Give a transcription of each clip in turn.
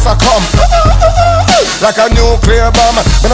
just a come like a nuclear bomb. Talk to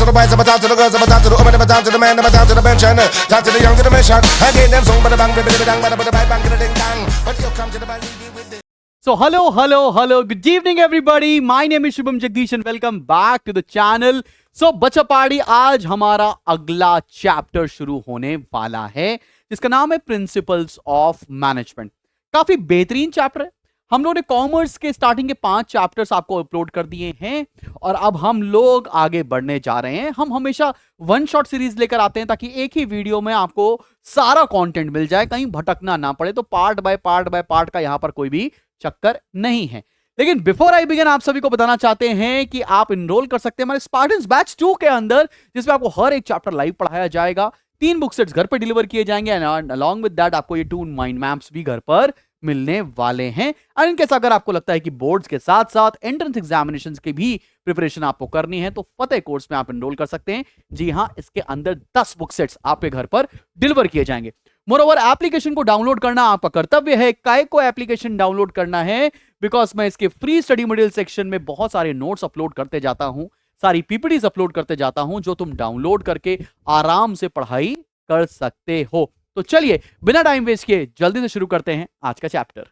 the boys, talk to the girls, talk to the women, talk to the men, talk to the bench, and talk to the young generation. I get them song, but the bang, but the bang, but the bang, but the ding dang. But you come to the bang with the. So hello. Good evening everybody. My name is Shubham Jagdish and welcome back to the channel. So बच्चा party, आज हमारा अगला chapter शुरू होने वाला है जिसका नाम है प्रिंसिपल्स ऑफ मैनेजमेंट। काफी बेहतरीन चैप्टर है। हम लोगों ने कॉमर्स के स्टार्टिंग के 5 चैप्टर्स आपको अपलोड कर दिए हैं और अब हम लोग आगे बढ़ने जा रहे हैं। हम हमेशा वन शॉट सीरीज लेकर आते हैं ताकि एक ही वीडियो में आपको सारा कंटेंट मिल जाए, कहीं भटकना ना पड़े। तो पार्ट बाय पार्ट का यहां पर कोई भी चक्कर नहीं है। लेकिन बिफोर आई बिगिन आप सभी को बताना चाहते हैं कि आप इनरोल कर सकते हैं हमारे स्पार्टन्स बैच 2 के अंदर, जिसमें आपको हर एक चैप्टर लाइव पढ़ाया जाएगा। 3 बुक सेट्स घर पर डिलीवर किए जाएंगे एंड अलॉन्ग विद दैट आपको ये 2 माइंड मैप्स भी घर पर मिलने वाले हैं। एंड इनके साथ अगर आपको लगता है कि बोर्ड्स के साथ साथ एंट्रेंस एग्जामिनेशंस की भी प्रिपरेशन आपको करनी है तो फतेह कोर्स में आप इनरोल कर सकते हैं। जी हां, इसके अंदर 10 बुक सेट्स आपके घर पर डिलीवर किए जाएंगे। मोरओवर एप्लीकेशन को डाउनलोड करना आपका कर्तव्य है। काय को एप्लीकेशन डाउनलोड करना है? बिकॉज मैं इसके फ्री स्टडी मटेरियल सेक्शन में बहुत सारे नोट्स अपलोड करते जाता हूं, सारी पीपीटीज अपलोड करते जाता हूं, जो तुम डाउनलोड करके आराम से पढ़ाई कर सकते हो। तो चलिए बिना टाइम वेस्ट किए जल्दी से शुरू करते हैं आज का चैप्टर।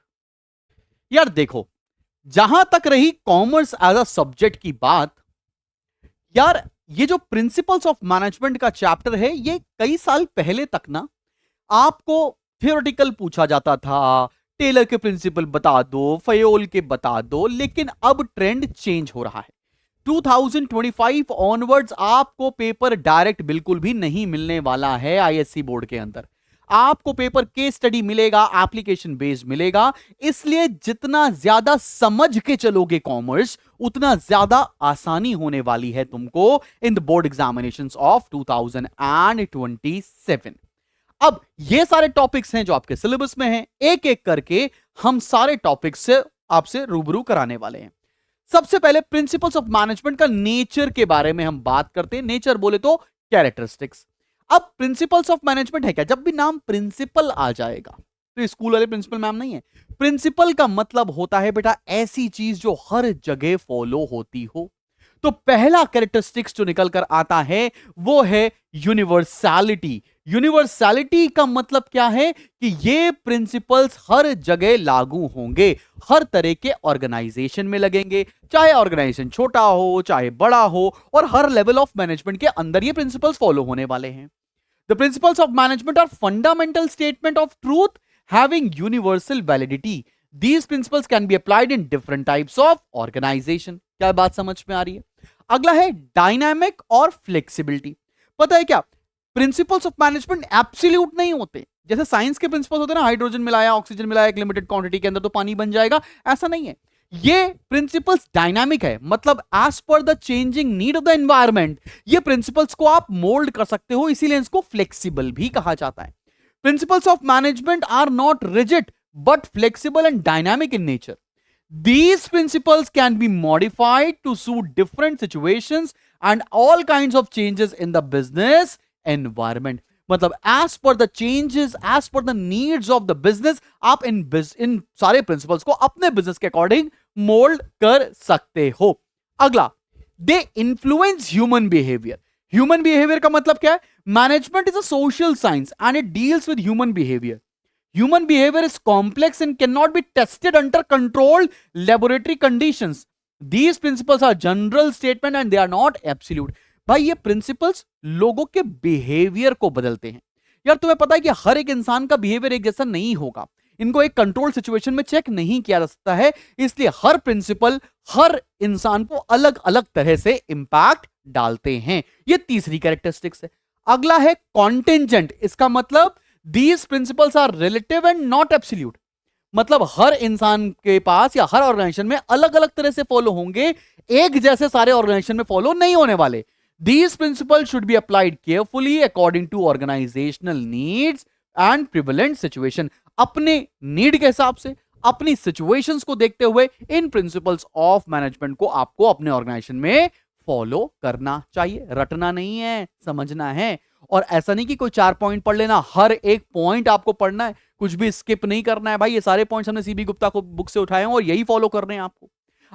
यार देखो, जहां तक रही कॉमर्स एज अ सब्जेक्ट की बात, यार ये जो प्रिंसिपल्स ऑफ मैनेजमेंट का चैप्टर है, ये कई साल पहले तक ना आपको थियोरेटिकल पूछा जाता था। टेलर के प्रिंसिपल बता दो, फयोल के बता दो, लेकिन अब ट्रेंड चेंज हो रहा है। 2025 ऑनवर्ड्स आपको पेपर डायरेक्ट बिल्कुल भी नहीं मिलने वाला है। आईएससी बोर्ड के अंदर आपको पेपर केस स्टडी मिलेगा, एप्लीकेशन बेस्ड मिलेगा। इसलिए जितना ज्यादा समझ के चलोगे कॉमर्स, उतना ज्यादा आसानी होने वाली है तुमको in the board examinations of 2027। अब ये सारे टॉपिक्स हैं जो आपके सिलेबस में हैं, एक एक करके हम सारे टॉपिक्स से आपसे रूबरू कराने वाले हैं। सबसे पहले प्रिंसिपल्स ऑफ मैनेजमेंट का नेचर के बारे में हम बात करते हैं। नेचर बोले तो कैरेक्टरिस्टिक्स। अब प्रिंसिपल्स ऑफ मैनेजमेंट है क्या? जब भी नाम प्रिंसिपल आ जाएगा तो स्कूल वाले प्रिंसिपल मैम नहीं है। प्रिंसिपल का मतलब होता है बेटा ऐसी चीज जो हर जगह फॉलो होती हो। तो पहला कैरेक्टरिस्टिक्स जो निकल कर आता है वो है यूनिवर्सैलिटी। यूनिवर्सैलिटी का मतलब क्या है कि ये प्रिंसिपल्स हर जगह लागू होंगे, हर तरह के ऑर्गेनाइजेशन में लगेंगे, चाहे ऑर्गेनाइजेशन छोटा हो चाहे बड़ा हो, और हर लेवल ऑफ मैनेजमेंट के अंदर ये प्रिंसिपल्स फॉलो होने वाले हैं। The principles of management are fundamental statement of truth having universal validity. These principles can be applied in different types of organization। क्या बात समझ में आ रही है? अगला है डायनामिक और फ्लेक्सिबिलिटी। पता है क्या, प्रिंसिपल्स ऑफ मैनेजमेंट एब्सोल्यूट नहीं होते। जैसे साइंस के प्रिंसिपल्स होते हैं ना, हाइड्रोजन मिलाया, ऑक्सीजन मिलाया एक लिमिटेड क्वांटिटी के अंदर तो पानी बन जाएगा, ऐसा नहीं है। ये प्रिंसिपल्स डायनामिक है, मतलब as per the changing need of the environment ये प्रिंसिपल्स को आप मोल्ड कर सकते हो, इसीलिए इसको फ्लेक्सिबल भी कहा जाता है। Principles of management are not rigid but flexible and dynamic in nature. These principles can be modified to suit different situations and all kinds of changes in the business environment. मतलब as per the changes, as per the needs of the business, आप इन सारे principles को अपने business के according mold कर सकते हो। अगला, they influence human behavior. Human behavior का मतलब क्या है? Management is a social science and it deals with human behavior. Human behavior is complex and cannot be tested under controlled laboratory conditions. These principles are general statement and they are not absolute. भाई ये principles लोगों के behavior को बदलते हैं। यार तुम्हें पता है कि हर एक इंसान का behavior एक जैसा नहीं होगा, इनको एक कंट्रोल सिचुएशन में चेक नहीं किया जा सकता है, इसलिए हर प्रिंसिपल हर इंसान को अलग अलग तरह से इंपैक्ट डालते हैं। ये तीसरी कैरेक्टरिस्टिक्स है। अगला है कॉन्टेंजेंट। इसका मतलब These principles are relative and not absolute। मतलब हर इंसान के पास या हर ऑर्गेनाइजेशन में अलग अलग तरह से फॉलो होंगे, एक जैसे सारे ऑर्गेनाइजेशन में फॉलो नहीं होने वाले। These principles should be applied carefully according to organizational needs and prevalent situation। अपने नीड के हिसाब से, अपनी सिचुएशंस को देखते हुए इन प्रिंसिपल्स ऑफ मैनेजमेंट को आपको अपने ऑर्गेनाइजेशन में फॉलो करना चाहिए। रटना नहीं है, समझना है। और ऐसा नहीं कि कोई 4 पॉइंट पढ़ लेना, हर एक पॉइंट आपको पढ़ना है। कुछ भी स्किप नहीं करना है भाई, ये सारे पॉइंट्स हमने सीबी गुप्ता को बुक से उठाए हैं और यही फॉलो करने हैं आपको।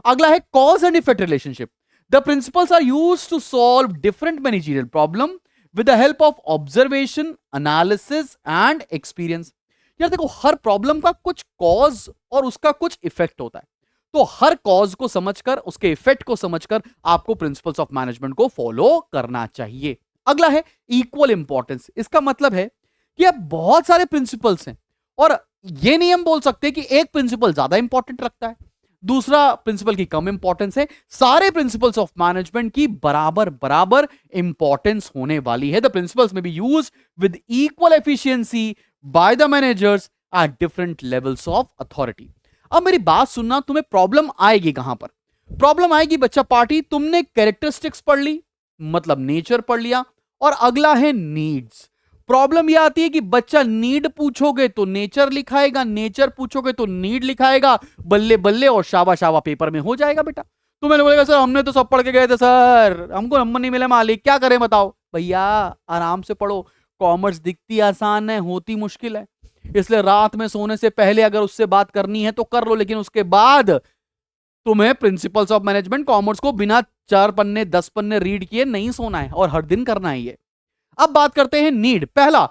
अगला है cause and effect relationship. The principles are used to solve different managerial problem with the help of observation, analysis and experience. यार देखो, हर प्रॉब्लम का कुछ कॉज और उसका कुछ इफेक्ट होता है, तो हर कॉज को समझकर, उसके इफेक्ट को समझकर आपको प्रिंसिपल्स ऑफ मैनेजमेंट को फॉलो करना चाहिए। अगला है इक्वल इंपॉर्टेंस। इसका मतलब है कि अब बहुत सारे प्रिंसिपल्स हैं और ये नहीं हम बोल सकते कि एक प्रिंसिपल ज्यादा इंपॉर्टेंट रखता है, दूसरा प्रिंसिपल की कम इंपॉर्टेंस है। सारे प्रिंसिपल्स ऑफ मैनेजमेंट की बराबर बराबर इंपॉर्टेंस होने वाली है। द प्रिंसिपल्स में B use with equal efficiency by the managers at different levels of authority. अब मेरी बात सुनना, तुम्हें प्रॉब्लम आएगी कहां पर? प्रॉब्लम आएगी बच्चा पार्टी, तुमने कैरेक्टरिस्टिक्स पढ़ ली, मतलब नेचर पढ़ लिया, और अगला है नीड्स। प्रॉब्लम यह आती है कि बच्चा नीड पूछोगे तो नेचर लिखाएगा, नेचर पूछोगे तो नीड लिखाएगा, बल्ले बल्ले और शाबा शाबा पेपर में हो जाएगा बेटा। तो मैंने बोलेगा सर हमने तो सब पढ़ के गए थे सर, हमको नंबर नहीं मिले मालिक, क्या करें बताओ। भैया आराम से पढ़ो, कॉमर्स दिखती आसान है, होती मुश्किल है, इसलिए रात में सोने से पहले अगर उससे बात करनी है तो कर लो, लेकिन उसके बाद तुम्हें प्रिंसिपल्स ऑफ मैनेजमेंट कॉमर्स को बिना 4 पन्ने 10 पन्ने रीड किए नहीं सोना है, और हर दिन करना है ये। अब बात करते हैं नीड। पहला,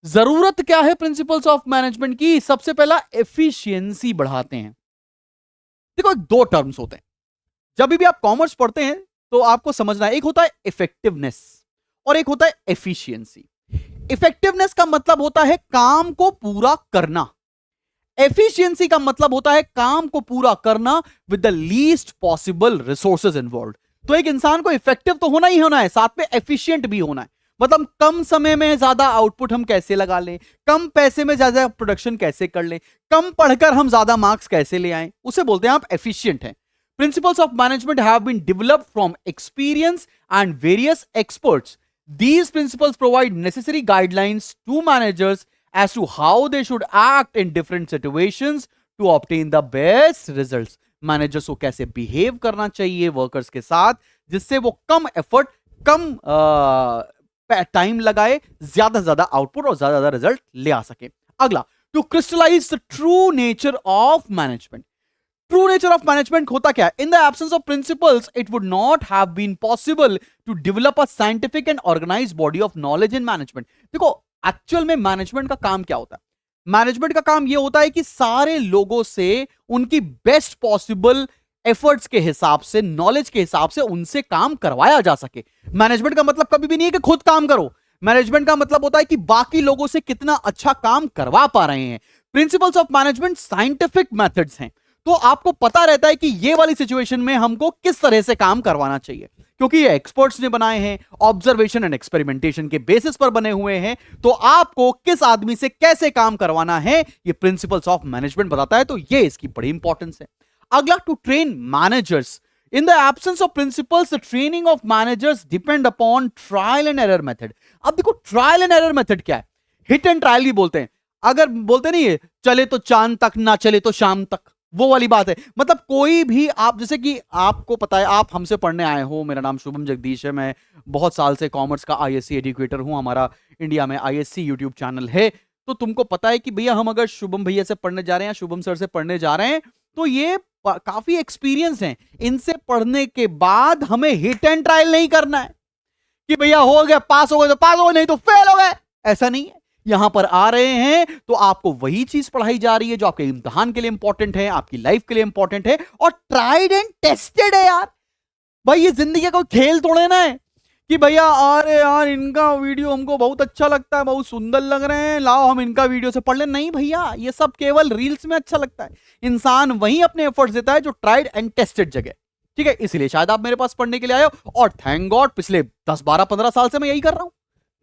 जरूरत क्या है प्रिंसिपल्स ऑफ मैनेजमेंट की? सबसे पहला एफिशिएंसी बढ़ाते हैं। देखो, 2 टर्म्स होते हैं जब भी आप कॉमर्स पढ़ते हैं तो आपको समझना है, एक होता है इफेक्टिवनेस और एक होता है एफिशिएंसी। इफेक्टिवनेस का मतलब होता है काम को पूरा करना, एफिशिएंसी का मतलब होता है काम को पूरा करना with the least possible resources involve. तो एक इंसान को इफेक्टिव तो होना ही होना है, साथ में एफिशिएंट भी होना है। मतलब कम समय में ज्यादा आउटपुट हम कैसे लगा लें, कम पैसे में ज्यादा प्रोडक्शन कैसे कर लें, कम पढ़कर हम ज्यादा मार्क्स कैसे ले आएं, उसे बोलते हैं आप एफिशिएंट हैं। Principles of management have been developed from experience and various experts. These principles provide necessary guidelines to managers as to how they should act in different situations to obtain the best results. Managers को कैसे behave करना चाहिए workers के साथ, जिससे वो कम effort, कम time लगाए, ज्यादा आउटपुट और ज्यादा रिजल्ट ले आ सके। अगला, to crystallise the true nature of management. True nature of management होता क्या है? In the absence of principles it would not have been possible to develop a scientific and organised body of knowledge in management. देखो, actual में management का काम क्या होता है? मैनेजमेंट का काम यह होता है कि सारे लोगों से उनकी बेस्ट पॉसिबल एफर्ट्स के हिसाब से, नॉलेज के हिसाब से उनसे काम करवाया जा सके। मैनेजमेंट का मतलब कभी भी नहीं है कि खुद काम करो, मैनेजमेंट का मतलब होता है कि बाकी लोगों से कितना अच्छा काम करवा पा रहे हैं। Principles of management scientific methods हैं, तो आपको पता रहता है कि ये वाली सिचुएशन में हमको किस तरह से काम करवाना चाहिए, क्योंकि ये एक्सपर्ट्स ने बनाए हैं, ऑब्जर्वेशन एंड एक्सपेरिमेंटेशन के बेसिस पर बने हुए हैं। तो आपको किस आदमी से कैसे काम करवाना है ये प्रिंसिपल्स ऑफ मैनेजमेंट बताता है, तो ये इसकी बड़ी इंपॉर्टेंस है। अगला, to train managers. In the absence of principles the training of managers depend upon trial and error method. अब देखो, ट्रायल एंड एरर मेथड क्या है? हिट एंड ट्रायल भी बोलते हैं। अगर बोलते नहीं है चले तो चांद तक, ना चले तो शाम तक, वो वाली बात है। मतलब कोई भी, आप जैसे कि आपको पता है, आप हमसे पढ़ने आए हो, मेरा नाम शुभम जगदीश है, मैं बहुत साल से कॉमर्स का आईएससी एजुकेटर हूं, हमारा इंडिया में आईएससी यूट्यूब चैनल है। तो तुमको पता है कि भैया हम अगर शुभम भैया से पढ़ने जा रहे हैं, शुभम सर से पढ़ने जा रहे हैं, तो ये काफी एक्सपीरियंस हैं। इनसे पढ़ने के बाद हमें हिट एंड ट्रायल नहीं करना है कि भैया हो गया, पास हो गए तो पास हो गए, नहीं तो फेल हो गए, ऐसा नहीं है। यहां पर आ रहे हैं तो आपको वही चीज पढ़ाई जा रही है जो आपके इम्तिहान के लिए इंपॉर्टेंट है, आपकी लाइफ के लिए इंपॉर्टेंट है, और ट्राइड एंड टेस्टेड है यार। भाई ये जिंदगी का कोई खेल थोड़े ना है कि भैया अरे यार इनका वीडियो हमको बहुत अच्छा लगता है, बहुत सुंदर लग रहे हैं, लाओ हम इनका वीडियो से पढ़ लें। नहीं भैया, ये सब केवल रील्स में अच्छा लगता है। इंसान वही अपने एफर्ट्स देता है जो ट्राइड एंड टेस्टेड जगह, ठीक है। इसलिए शायद आप मेरे पास पढ़ने के लिए आए हो, और थैंक गॉड पिछले 10 12 15 साल से मैं यही कर रहा हूं,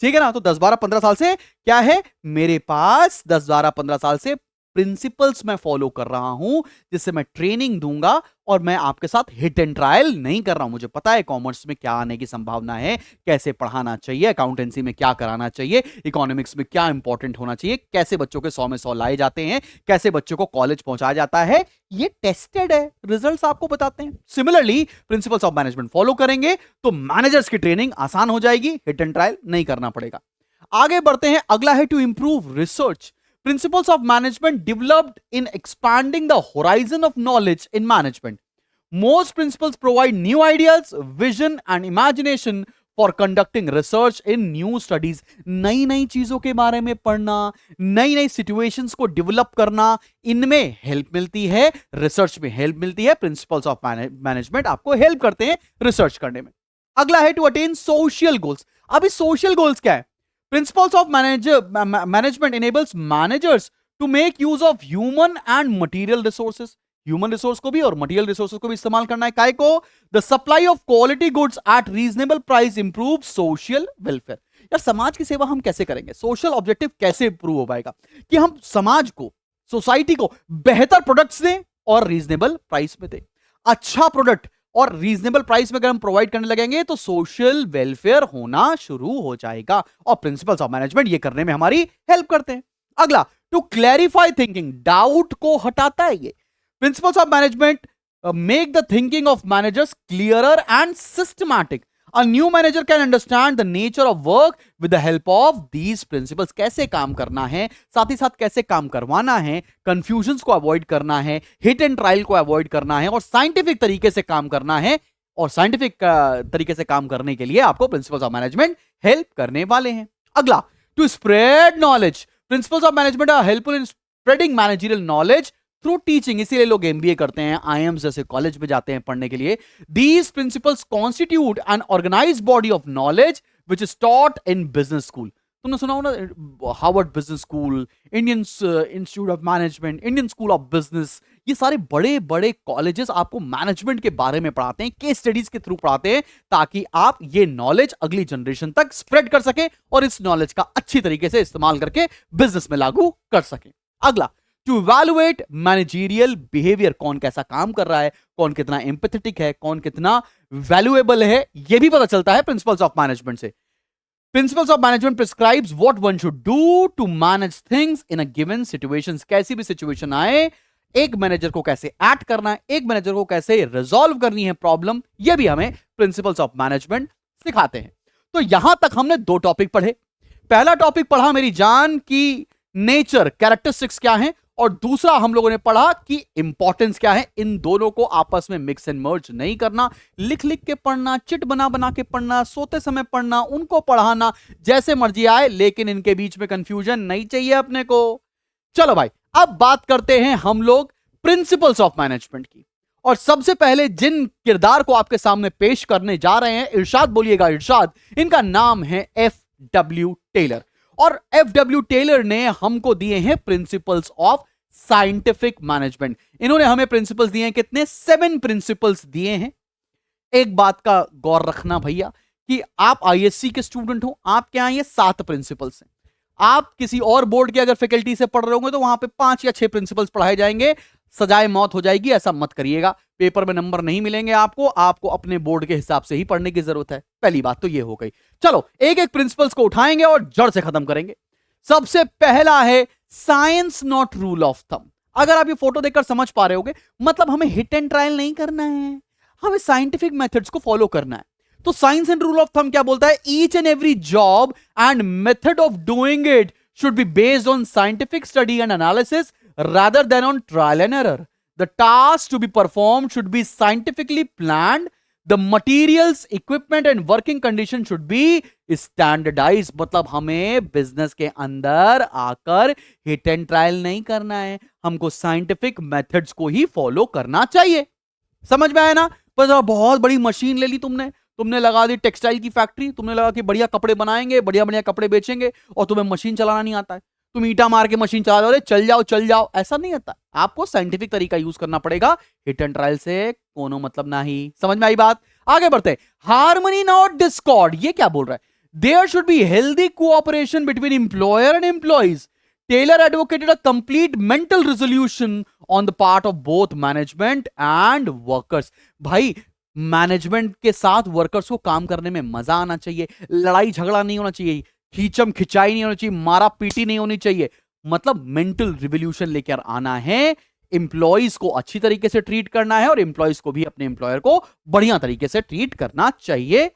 ठीक है ना। तो 10 12 15 साल से क्या है, मेरे पास 10 12 15 साल से प्रिंसिपल्स मैं फॉलो कर रहा हूं, जिससे मैं ट्रेनिंग दूंगा, और मैं आपके साथ हिट एंड ट्रायल नहीं कर रहा हूं। मुझे पता है कॉमर्स में क्या आने की संभावना है, कैसे पढ़ाना चाहिए, अकाउंटेंसी में क्या कराना चाहिए, इकोनॉमिक्स में क्या इंपॉर्टेंट होना चाहिए, कैसे बच्चों के 100 में 100 लाए जाते हैं, कैसे बच्चों को कॉलेज पहुंचाया जाता है। ये टेस्टेड है, रिजल्ट्स आपको बताते हैं। Similarly principles of management follow करेंगे तो मैनेजर्स की ट्रेनिंग आसान हो जाएगी, हिट एंड ट्रायल नहीं करना पड़ेगा। आगे बढ़ते हैं, अगला है to improve research. Principles of management developed in expanding the horizon of knowledge in management. Most principles provide new ideas, vision and imagination for conducting research in new studies. नई नई चीजों के बारे में पढ़ना, नई नई सिचुएशंस को डेवलप करना, इनमें हेल्प मिलती है, रिसर्च में हेल्प मिलती है. प्रिंसिपल्स ऑफ मैनेजमेंट आपको हेल्प करते हैं रिसर्च करने में. अगला है टू अटेन सोशल गोल्स. अभी सोशल गोल्स क्या है? Principles of management enables managers to make use of human and material resources. Human resource को भी और मटेरियल रिसोर्सेस को भी इस्तेमाल करना है. काय को? The supply of quality goods at reasonable price improve social welfare. यार समाज की सेवा हम कैसे करेंगे? सोशल ऑब्जेक्टिव कैसे इंप्रूव हो पाएगा? कि हम समाज को, सोसाइटी को बेहतर प्रोडक्ट्स दें और रीजनेबल प्राइस में दें. अच्छा प्रोडक्ट और रीजनेबल प्राइस में अगर हम प्रोवाइड करने लगेंगे तो सोशल वेलफेयर होना शुरू हो जाएगा. और प्रिंसिपल्स ऑफ मैनेजमेंट ये करने में हमारी हेल्प करते हैं. अगला, टू क्लैरिफाई थिंकिंग. डाउट को हटाता है ये. Principles of management make the thinking of managers clearer and systematic. A new manager can understand the nature of work with the help of these principles. कैसे काम करना है, साथ ही साथ कैसे काम करवाना है, confusions को avoid करना है, hit and trial को avoid करना है और scientific तरीके से काम करना है. और scientific तरीके से काम करने के लिए आपको principles of management help करने वाले हैं. अगला, to spread knowledge. Principles of management are helpful in spreading managerial knowledge through teaching. इसीलिए लोग एमबीए करते हैं, आईएम्स जैसे कॉलेज में जाते हैं पढ़ने के लिए. These principles constitute an organised body of knowledge which is taught in business school. तुमने सुना हो ना, Harvard Business School, Indian Institute of Management, Indian School of Business. ये सारे बड़े बड़े कॉलेजेस आपको मैनेजमेंट के बारे में पढ़ाते हैं, केस स्टडीज के थ्रू पढ़ाते हैं, ताकि आप ये नॉलेज अगली जनरेशन तक स्प्रेड कर सकें और इस नॉलेज का अच्छी तरीके से इस्तेमाल करके बिजनेस में लागू कर सकें. अगला, टू इवैल्यूएट मैनेजरियल बिहेवियर. कौन कैसा काम कर रहा है, कौन कितना एम्पैथेटिक है, कौन कितना वैल्यूएबल है, यह भी पता चलता है प्रिंसिपल्स ऑफ मैनेजमेंट से. Principles of management prescribes what one should do to manage things in a given situations. कैसी भी सिचुएशन आए, एक मैनेजर को कैसे एक्ट करना है, एक मैनेजर को कैसे रिजॉल्व करनी है प्रॉब्लम, यह भी हमें प्रिंसिपल्स ऑफ मैनेजमेंट सिखाते हैं. तो यहां तक हमने दो टॉपिक पढ़े. पहला टॉपिक पढ़ा मेरी जान की नेचर, कैरेक्टरिस्टिक्स क्या है, और दूसरा हम लोगों ने पढ़ा कि इंपॉर्टेंस क्या है. इन दोनों को आपस में मिक्स एंड मर्ज नहीं करना. लिख लिख के पढ़ना, चिट बना बना के पढ़ना, सोते समय पढ़ना, उनको पढ़ाना जैसे मर्जी आए, लेकिन इनके बीच में कंफ्यूजन नहीं चाहिए अपने को. चलो भाई, अब बात करते हैं हम लोग प्रिंसिपल्स ऑफ मैनेजमेंट की. और सबसे पहले जिन किरदार को आपके सामने पेश करने जा रहे हैं, इरशाद बोलिएगा, इरशाद. इनका नाम है एफ.डब्ल्यू. टेलर. और एफ.डब्ल्यू. टेलर ने हमको दिए हैं प्रिंसिपल्स ऑफ साइंटिफिक मैनेजमेंट. इन्होंने हमें प्रिंसिपल्स दिए हैं कितने? 7 प्रिंसिपल्स दिए हैं. एक बात का गौर रखना भैया कि आप आईएससी के स्टूडेंट हो, आपके यहां ये 7 प्रिंसिपल्स हैं. आप किसी और बोर्ड के अगर फैकल्टी से पढ़ रहे होंगे तो वहां पे 5 या 6 प्रिंसिपल्स पढ़ाए जाएंगे. सजाए मौत हो जाएगी, ऐसा मत करिएगा. पेपर में नंबर नहीं मिलेंगे आपको. आपको अपने बोर्ड के हिसाब से ही पढ़ने की जरूरत है. पहली बात तो ये हो गई. चलो एक एक प्रिंसिपल्स को उठाएंगे और जड़ से खत्म करेंगे. सबसे पहला है science not rule of thumb. अगर आप ये फोटो देखकर समझ पा रहे होगे, मतलब हमें हिट एंड ट्रायल नहीं करना है, हमें साइंटिफिक मेथड्स को फॉलो करना है. तो science and rule of thumb क्या बोलता है? Each and every job and method of doing it should be based on scientific study and analysis rather than on trial and error. The tasks to be performed should be scientifically planned. The materials, equipment and working conditions should be standardized. मतलब हमें business के अंदर आकर hit and trial नहीं करना है, हमको scientific methods को ही फॉलो करना चाहिए. समझ में आया ना? पर बहुत बड़ी मशीन ले ली तुमने लगा दी टेक्सटाइल की फैक्ट्री, तुमने लगा कि बढ़िया कपड़े बनाएंगे, बढ़िया बढ़िया कपड़े बेचेंगे, और तुम्हें मशीन चलाना नहीं आता है. तुम ईटा मार के मशीन चला दो, चल जाओ, ऐसा नहीं आता. आपको साइंटिफिक तरीका यूज करना पड़ेगा. हिट एंड ट्रायल से कोनो मतलब नहीं. समझ में आई बात? आगे बढ़ते. Harmony not discord. ये क्या बोल रहा है? There should be healthy cooperation between employer and employees. Taylor advocated a complete mental resolution on the part of both management and workers. भाई मैनेजमेंट के साथ वर्कर्स को काम करने में मजा आना चाहिए, लड़ाई झगड़ा नहीं होना चाहिए, खींचम खिंचाई नहीं होनी चाहिए, मारा पीटी नहीं होनी चाहिए. मतलब मेंटल रिवोल्यूशन लेकर आना है. एम्प्लॉइज को अच्छी तरीके से ट्रीट करना है और एम्प्लॉइज को भी अपने एम्प्लॉयर को बढ़िया तरीके से ट्रीट करना चाहिए.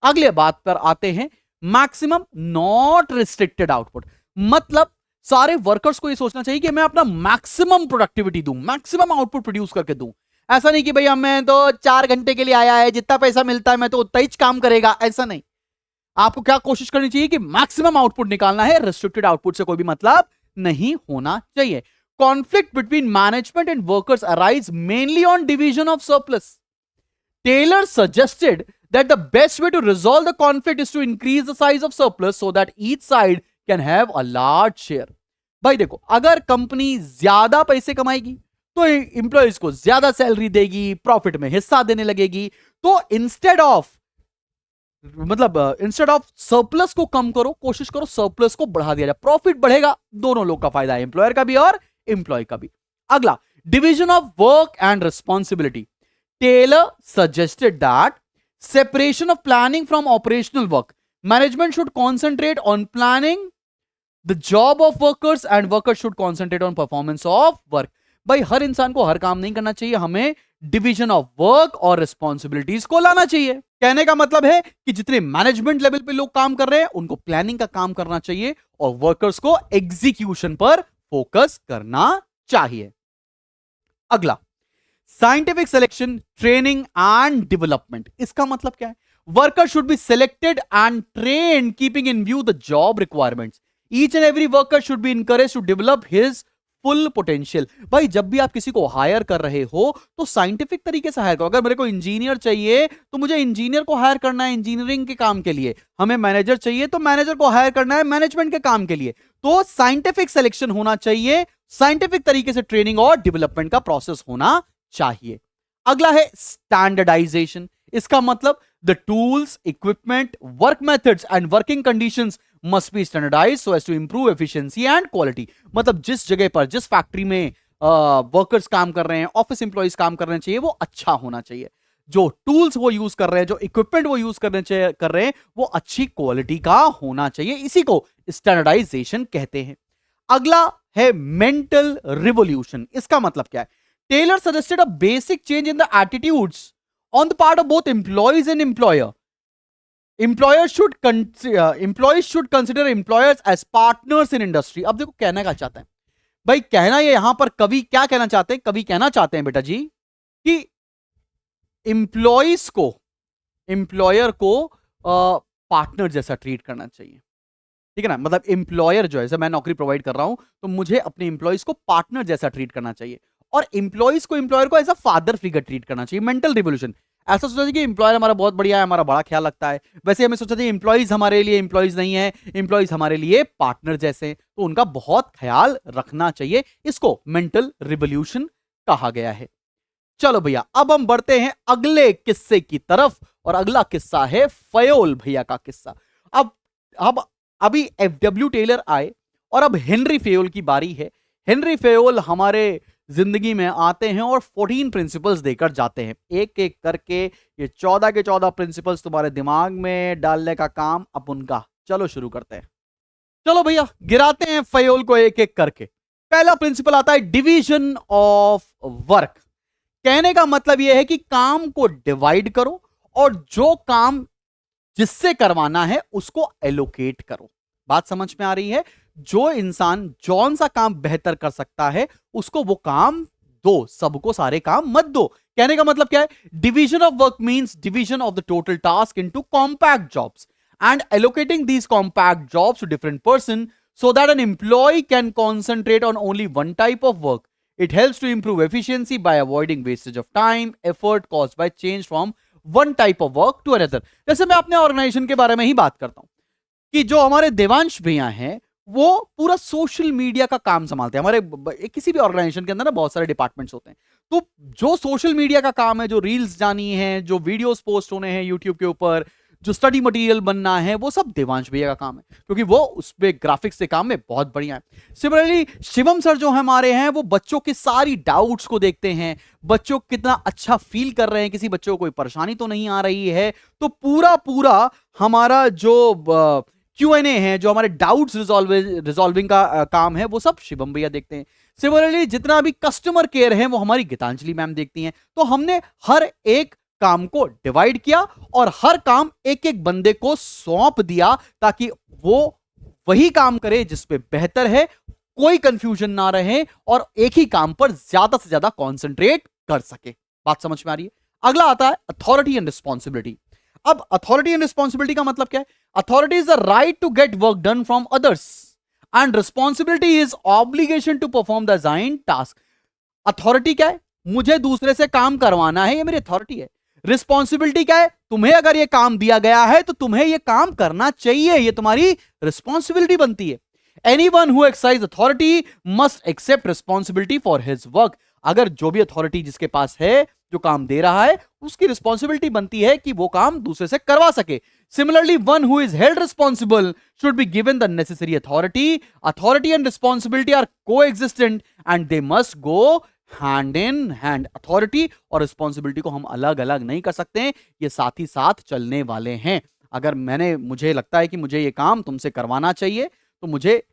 अगले बात पर आते हैं. Maximum not restricted output. मतलब सारे वर्कर्स को ये सोचना चाहिए कि मैं अपना मैक्सिमम प्रोडक्टिविटी दूं, मैक्सिमम आउटपुट प्रोड्यूस करके दूं। ऐसा नहीं कि भैया मैं तो 4 घंटे के लिए आया है, जितना पैसा मिलता है मैं तो उतना ही काम करेगा, ऐसा नहीं। आपको क्या कोशिश करनी चाहिए कि मैक्सिमम आउटपुट निकालना है, रिस्ट्रिक्टेड आउटपुट से कोई भी मतलब नहीं होना चाहिए। Conflict between management and workers arise mainly on division of surplus. Taylor suggested that the best way to resolve the conflict is to increase the size of surplus so that each side can have a large share. भाई देखो, अगर company ज्यादा पैसे कमाएगी तो employees को ज्यादा salary देगी, profit में हिस्सा देने लगेगी। तो इंस्टेड ऑफ सरप्लस को कम करो, कोशिश करो सरप्लस को बढ़ा दिया जाए, प्रॉफिट बढ़ेगा, दोनों लोग का फायदा है, एम्प्लॉयर का भी और एम्प्लॉय का भी। अगला, division of work and responsibility. Taylor suggested that separation of planning from operational work. Management should concentrate on planning the job of workers and workers should concentrate on performance of work. भाई हर इंसान को हर काम नहीं करना चाहिए, हमें division of work और responsibilities को लाना चाहिए। कहने का मतलब है कि जितने मैनेजमेंट लेवल पे लोग काम कर रहे हैं उनको प्लानिंग का काम करना चाहिए और वर्कर्स को एग्जीक्यूशन पर फोकस करना चाहिए। अगला, scientific selection, training and development. इसका मतलब क्या है? Worker should be selected and train keeping in view the job requirements. Each and every worker should be encourage to develop his full potential. भाई जब भी आप किसी को हायर कर रहे हो तो साइंटिफिक तरीके से हायर करो। अगर मेरे को इंजीनियर चाहिए तो मुझे इंजीनियर को हायर करना है इंजीनियरिंग के काम के लिए, हमें मैनेजर चाहिए तो मैनेजर को हायर करना है मैनेजमेंट के काम के लिए। तो साइंटिफिक सिलेक्शन होना चाहिए, साइंटिफिक तरीके से ट्रेनिंग और डेवलपमेंट का प्रोसेस होना चाहिए। अगला है स्टैंडर्डाइजेशन। इसका मतलब the tools, equipment, work methods and working conditions must be standardised so as to improve efficiency and quality. मतलब जिस जगह पर, जिस फैक्ट्री में वर्कर्स काम कर रहे हैं, ऑफिस इंप्लॉइज काम करने चाहिए, वो अच्छा होना चाहिए। जो टूल्स वो यूज कर रहे हैं, जो इक्विपमेंट वो यूज कर रहे हैं, वो अच्छी क्वालिटी का होना चाहिए। इसी को स्टैंडर्डाइजेशन कहते हैं। अगला है मेंटल रिवोल्यूशन। इसका मतलब क्या है? Taylor suggested a basic change in the attitudes on the part of both employees and employer. Employees should consider employers as partners in industry. अब देखो कहना क्या चाहते हैं भाई, कहना ये यहां पर कवि क्या कहना चाहते हैं? कवि कहना चाहते हैं बेटा जी कि एम्प्लॉइज को, एम्प्लॉयर को पार्टनर जैसा ट्रीट करना चाहिए। ठीक है ना? मतलब एम्प्लॉयर जो है, जैसे मैं नौकरी प्रोवाइड कर रहा हूं तो मुझे अपने एम्प्लॉइज को पार्टनर जैसा ट्रीट करना चाहिए और एम्प्लॉइज को, एम्प्लॉयर को as a father figure treat करना चाहिए। Mental revolution. ऐसा सोचा चाहिए कि एम्प्लॉयर हमारा बहुत बढ़िया है, हमारा बड़ा ख्याल रखता है, वैसे हमें सोचा चाहिए एम्प्लॉइज हमारे लिए एम्प्लॉइज नहीं है, एम्प्लॉइज हमारे लिए पार्टनर जैसे हैं, तो उनका बहुत ख्याल रखना चाहिए। इसको मेंटल रिवोल्यूशन कहा गया है। चलो भैया, अब हम बढ़ते हैं अगले किस्से की तरफ और अगला किस्सा है फयोल भैया का किस्सा। अब अभी एफडब्ल्यू टेलर आए और अब हेनरी फयोल की बारी है। हेनरी फयोल हमारे जिंदगी में आते हैं और 14 प्रिंसिपल्स देकर जाते हैं। एक एक करके ये 14 के 14 प्रिंसिपल्स तुम्हारे दिमाग में डालने का काम अब उनका। चलो शुरू करते हैं। चलो भैया, गिराते हैं फयोल को एक एक करके। पहला प्रिंसिपल आता है डिवीजन ऑफ वर्क। कहने का मतलब यह है कि काम को डिवाइड करो और जो काम जिससे करवाना है उसको एलोकेट करो। बात समझ में आ रही है? जो इंसान जौन सा काम बेहतर कर सकता है उसको वो काम दो, सबको सारे काम मत दो। कहने का मतलब क्या है? Division of work means division of the total task into compact jobs and allocating these compact jobs to different person so that an employee can concentrate on only one type of work. It helps to improve efficiency by avoiding wastage of time, effort caused by change from one type of work to another. जैसे मैं अपने organisation के बारे में ही बात करता हूं कि जो हमारे देवांश भैया हैं वो पूरा सोशल मीडिया का काम संभालते हैं। हमारे किसी भी ऑर्गेनाइजेशन के अंदर ना बहुत सारे डिपार्टमेंट्स होते हैं, तो जो सोशल मीडिया का काम है, जो रील्स जानी है, जो वीडियोस पोस्ट होने हैं यूट्यूब के ऊपर, जो स्टडी मटेरियल बनना है, वो सब देवांश भैया का काम है क्योंकि वो उस पे ग्राफिक्स के काम में बहुत बढ़िया है। सिमिलरली शिवम सर जो हमारे हैं वो बच्चों की सारी डाउट्स को देखते हैं, बच्चों कितना अच्छा फील कर रहे हैं, किसी बच्चों को कोई परेशानी तो नहीं आ रही है, तो पूरा हमारा जो Q&A है, जो हमारे डाउट्स रिजॉल्विंग का काम है, वो सब शिवम भैया देखते हैं। सिमिलरली जितना भी कस्टमर केयर है वो हमारी गीतांजलि मैम देखती हैं। तो हमने हर एक काम को डिवाइड किया और हर काम एक एक बंदे को सौंप दिया ताकि वो वही काम करे जिसपे बेहतर है कोई कंफ्यूजन ना रहे और एक ही काम पर ज्यादा से ज्यादा कॉन्सेंट्रेट कर सके। बात समझ में आ रही है? अगला आता है अथॉरिटी एंड रिस्पॉन्सिबिलिटी। अब अथॉरिटी एंड रिस्पॉन्सिबिलिटी का मतलब क्या है? Authority is the right to get work done from others and responsibility is obligation to perform the assigned task. Authority क्या है? मुझे दूसरे से काम करवाना है, ये मेरी अथॉरिटी है। रिस्पॉन्सिबिलिटी क्या है? तुम्हें अगर ये काम दिया गया है तो तुम्हें ये काम करना चाहिए, ये तुम्हारी रिस्पॉन्सिबिलिटी बनती है। Anyone who exercise authority must accept responsibility for his work. अगर जो भी अथॉरिटी जिसके पास है, जो काम दे रहा है, उसकी रिस्पॉन्सिबिलिटी बनती है कि वो काम दूसरे से करवा सके। Similarly one who is held responsible should be given the necessary authority. Authority and responsibility are coexistent and they must go hand in hand. Authority और रिस्पॉन्सिबिलिटी को हम अलग अलग नहीं कर सकते, ये साथ ही साथ चलने वाले हैं। अगर मुझे लगता है कि मुझे ये काम तुमसे करवाना चाहिए, तो मुझे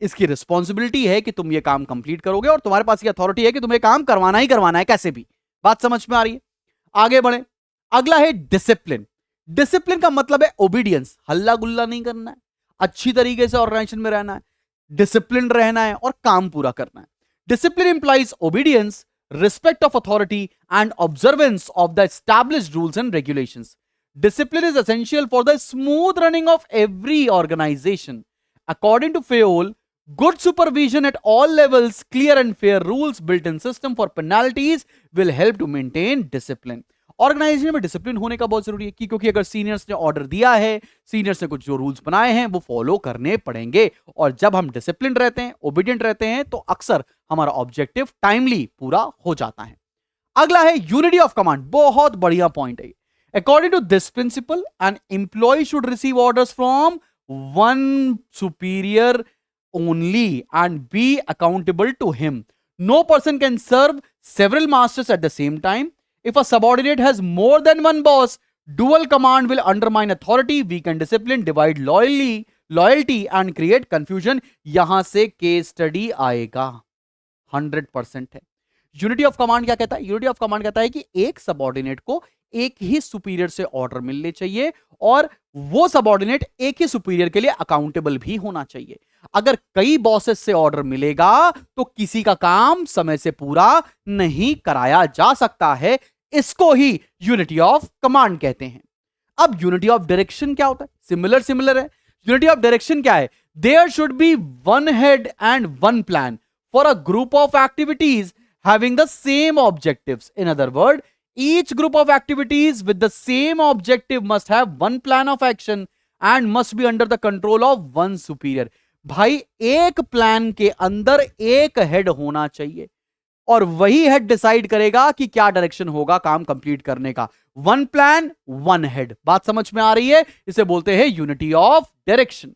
इसकी रिस्पॉन्सिबिलिटी है कि तुम ये काम कंप्लीट करोगे, और तुम्हारे पास ये अथॉरिटी है कि तुम्हें काम करवाना ही करवाना है कैसे भी। बात समझ में आ रही है? आगे बढ़े। अगला है डिसिप्लिन। डिसिप्लिन का मतलब है ओबीडियंस, हल्ला गुल्ला नहीं करना है, अच्छी तरीके से ऑर्गेनाइजेशन में रहना है, डिसिप्लिन रहना है और काम पूरा करना है। Discipline implies obedience, respect of authority and observance of the established rules and regulations. Discipline is essential for the smooth running of every organization. According to Fayol, good supervision at all levels, clear and fair rules, built-in system for penalties will help to maintain discipline. Organisation में discipline होने का बहुत जरूरी है, क्योंकि अगर seniors ने order दिया है, सीनियर्स ने कुछ जो रूल्स बनाए हैं वो फॉलो करने पड़ेंगे, और जब हम डिसिप्लिन रहते हैं, ओबीडियंट रहते हैं, तो अक्सर हमारा ऑब्जेक्टिव टाइमली पूरा हो जाता है। अगला है यूनिटी ऑफ कमांड। बहुत बढ़िया पॉइंट है। According to this principle, an employee should receive orders from one superior only and be accountable to him. No person can serve several masters at the same time. If a subordinate has more than one boss, dual command will undermine authority, weaken discipline, divide loyalty and create confusion. यहां से case study आएगा, 100% है। Unity of command क्या कहता है? Unity of command कहता है कि एक सबऑर्डिनेट को एक ही सुपीरियर से ऑर्डर मिलने चाहिए, और वो सबऑर्डिनेट एक ही सुपीरियर के लिए अकाउंटेबल भी होना चाहिए। अगर कई बॉसेस से ऑर्डर मिलेगा तो किसी का काम समय से पूरा नहीं कराया जा सकता है। इसको ही यूनिटी ऑफ कमांड कहते हैं। अब यूनिटी ऑफ डायरेक्शन क्या होता है? सिमिलर है। यूनिटी ऑफ डायरेक्शन क्या है? There should be one head and one plan for a group of activities having the same objectives. In other words, each group of activities with the same objective must have one plan of action and must be under the control of one superior. भाई, एक plan के अंदर एक head होना चाहिए, और वही head decide करेगा कि क्या डायरेक्शन होगा काम कंप्लीट करने का। One plan one head. बात समझ में आ रही है? इसे बोलते हैं यूनिटी ऑफ डायरेक्शन।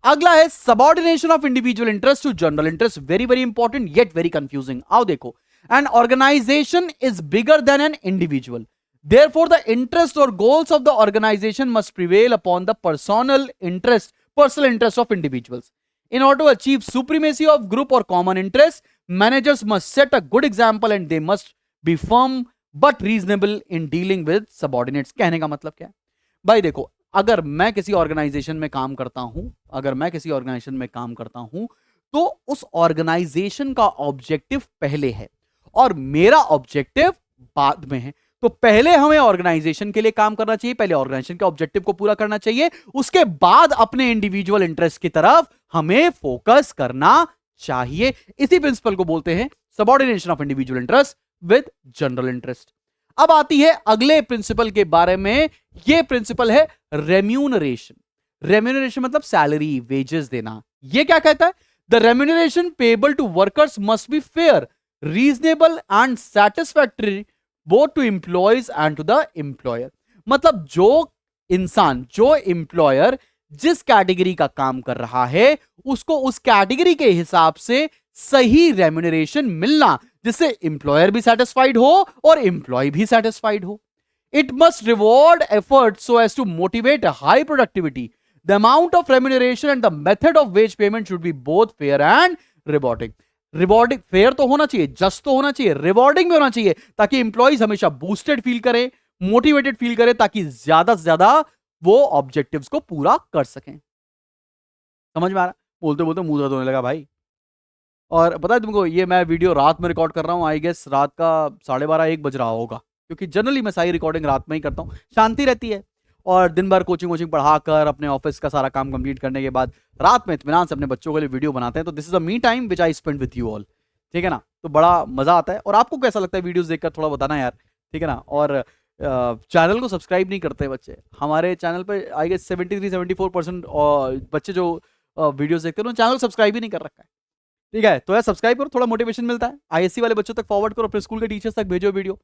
अगला है subordination of individual interest to general interest. Very very important yet very confusing. आओ देखो, an organisation is bigger than an individual, therefore the interest और goals of the organisation must prevail upon the personal interest of individuals. In order to achieve supremacy of group or common interest, managers must set a good example and they must be firm but reasonable in dealing with subordinates. कहने का मतलब क्या है? भाई देखो, अगर मैं किसी ऑर्गेनाइजेशन में काम करता हूं, तो उस ऑर्गेनाइजेशन का ऑब्जेक्टिव पहले है और मेरा ऑब्जेक्टिव बाद में है। तो पहले हमें ऑर्गेनाइजेशन के लिए काम करना चाहिए, पहले ऑर्गेनाइजेशन के ऑब्जेक्टिव को पूरा करना चाहिए, उसके बाद अपने इंडिविजुअल इंटरेस्ट की तरफ हमें फोकस करना चाहिए। इसी प्रिंसिपल को बोलते हैं subordination of individual interest with general interest. अब आती है अगले प्रिंसिपल के बारे में। यह प्रिंसिपल है रेम्यूनरेशन। रेम्यूनरेशन मतलब सैलरी, वेजेस देना। यह क्या कहता है? The remuneration payable to workers must be fair, reasonable and satisfactory both to employees and to the employer. मतलब जो एम्प्लॉयर जिस कैटेगरी का काम कर रहा है, उसको उस कैटेगरी के हिसाब से सही रेम्यूनरेशन मिलना, जिससे एम्प्लॉयर भी सेटिस्फाइड हो और एम्प्लॉय भी सेटिस्फाइड हो। It must reward effort so as to motivate high productivity. The amount of remuneration and the method of wage payment should be both fair and rewarding. Rewarding fair तो होना चाहिए, just तो होना चाहिए, rewarding भी होना चाहिए, ताकि एम्प्लॉइज हमेशा बूस्टेड फील करें, मोटिवेटेड फील करें, ताकि ज्यादा से ज्यादा वो ऑब्जेक्टिव्स को पूरा कर सकें। समझ में आ रहा? बोलते बोलते मुंह दर्द होने लगा भाई। और पता है तुमको, ये मैं वीडियो रात में रिकॉर्ड कर रहा हूँ, आई गेस रात का 12:30-1 बज रहा होगा, क्योंकि जनरली मैं सारी रिकॉर्डिंग रात में ही करता हूँ, शांति रहती है। और दिन भर कोचिंग वोचिंग पढ़ाकर अपने ऑफिस का सारा काम कंप्लीट करने के बाद रात में इत्मीनान से अपने बच्चों के लिए वीडियो बनाते हैं, तो this is a me time which I spend with you all, ठीक है ना। तो बड़ा मजा आता है। और आपको कैसा लगता है वीडियोस देखकर, थोड़ा बताना यार, ठीक है ना। और चैनल को सब्सक्राइब नहीं करते बच्चे हमारे चैनल पे, आई गेस 73-74% बच्चे जो वीडियोस देखते हैं उन्होंने चैनल सब्सक्राइब ही नहीं कर रखा है, ठीक है। तो यार सब्सक्राइब करो, थोड़ा मोटिवेशन मिलता है। आईएससी वाले बच्चों तक फॉरवर्ड करो, फिर स्कूल के टीचर्स तक भेजो वीडियो,